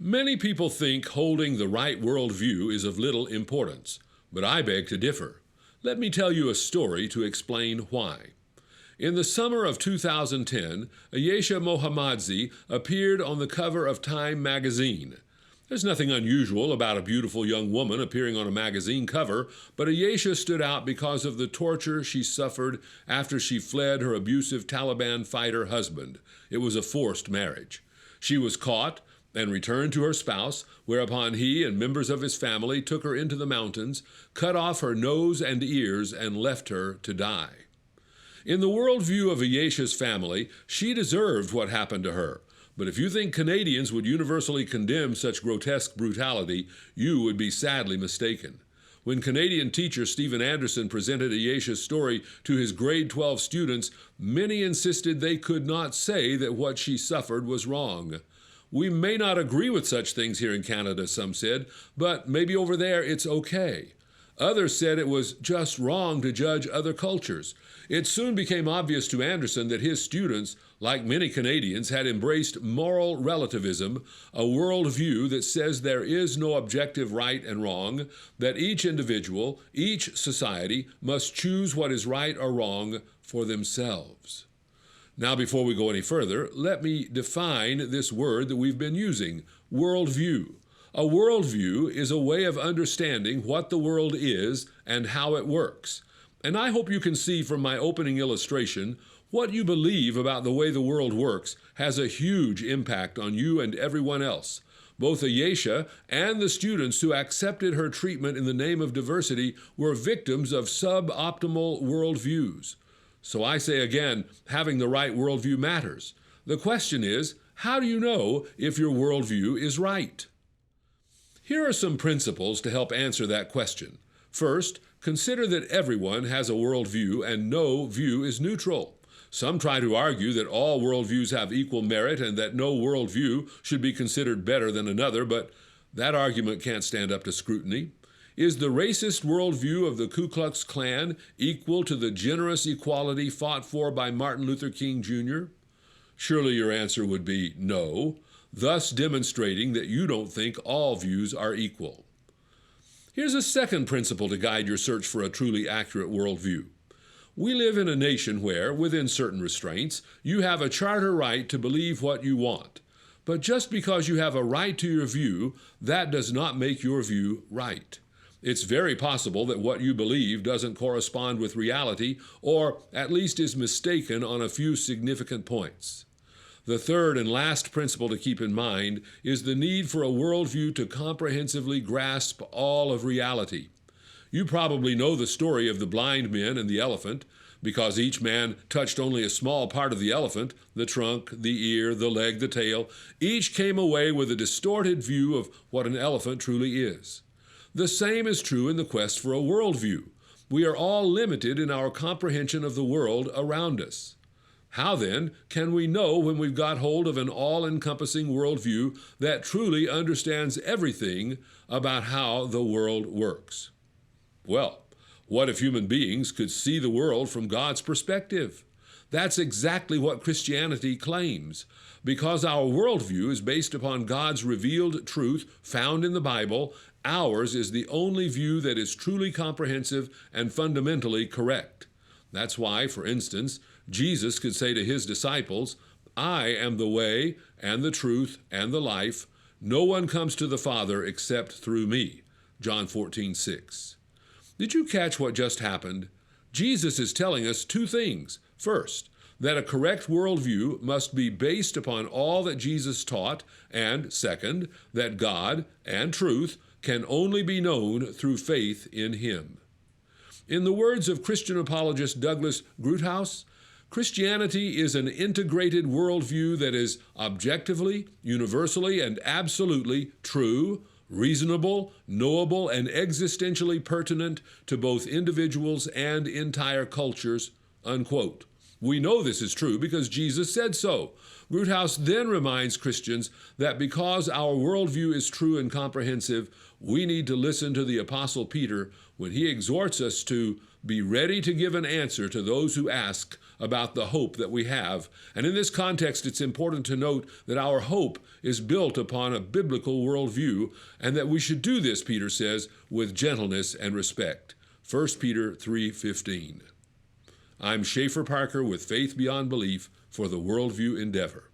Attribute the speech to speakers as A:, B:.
A: Many people think holding the right worldview is of little importance, but I beg to differ. Let me tell you a story to explain why. In the summer of 2010, Aesha Mohammadzai appeared on the cover of Time magazine. There's nothing unusual about a beautiful young woman appearing on a magazine cover, but Aesha stood out because of the torture she suffered after she fled her abusive Taliban fighter husband. It was a forced marriage. She was caught and returned to her spouse, whereupon he and members of his family took her into the mountains, cut off her nose and ears, and left her to die. In the worldview of Aesha's family, she deserved what happened to her. But if you think Canadians would universally condemn such grotesque brutality, you would be sadly mistaken. When Canadian teacher Stephen Anderson presented Aesha's story to his grade 12 students, many insisted they could not say that what she suffered was wrong. We may not agree with such things here in Canada, some said, but maybe over there it's okay. Others said it was just wrong to judge other cultures. It soon became obvious to Anderson that his students, like many Canadians, had embraced moral relativism, a worldview that says there is no objective right and wrong, that each individual, each society, must choose what is right or wrong for themselves. Now, before we go any further, let me define this word that we've been using, worldview. A worldview is a way of understanding what the world is and how it works. And I hope you can see from my opening illustration, what you believe about the way the world works has a huge impact on you and everyone else. Both Aesha and the students who accepted her treatment in the name of diversity were victims of suboptimal worldviews. So I say again, having the right worldview matters. The question is, how do you know if your worldview is right? Here are some principles to help answer that question. First, consider that everyone has a worldview and no view is neutral. Some try to argue that all worldviews have equal merit and that no worldview should be considered better than another, but that argument can't stand up to scrutiny. Is the racist worldview of the Ku Klux Klan equal to the generous equality fought for by Martin Luther King Jr.? Surely your answer would be no, thus demonstrating that you don't think all views are equal. Here's a second principle to guide your search for a truly accurate worldview. We live in a nation where, within certain restraints, you have a charter right to believe what you want. But just because you have a right to your view, that does not make your view right. It's very possible that what you believe doesn't correspond with reality, or at least is mistaken on a few significant points. The third and last principle to keep in mind is the need for a worldview to comprehensively grasp all of reality. You probably know the story of the blind men and the elephant, because each man touched only a small part of the elephant, the trunk, the ear, the leg, the tail. Each came away with a distorted view of what an elephant truly is. The same is true in the quest for a worldview. We are all limited in our comprehension of the world around us. How then can we know when we've got hold of an all-encompassing worldview that truly understands everything about how the world works? Well, what if human beings could see the world from God's perspective? That's exactly what Christianity claims. Because our worldview is based upon God's revealed truth found in the Bible, ours is the only view that is truly comprehensive and fundamentally correct. That's why, for instance, Jesus could say to his disciples, "I am the way and the truth and the life. No one comes to the Father except through me." John 14:6. Did you catch what just happened? Jesus is telling us two things. First, that a correct worldview must be based upon all that Jesus taught, and second, that God and truth can only be known through faith in him. In the words of Christian apologist Douglas Groothuis, Christianity is an integrated worldview that is objectively, universally, and absolutely true, reasonable, knowable, and existentially pertinent to both individuals and entire cultures, unquote. We know this is true because Jesus said so. Roothouse then reminds Christians that because our worldview is true and comprehensive, we need to listen to the Apostle Peter when he exhorts us to be ready to give an answer to those who ask about the hope that we have. And in this context, it's important to note that our hope is built upon a biblical worldview, and that we should do this, Peter says, with gentleness and respect. 1 Peter 3:15. I'm Shafer Parker with Faith Beyond Belief for the WorldView Endeavor.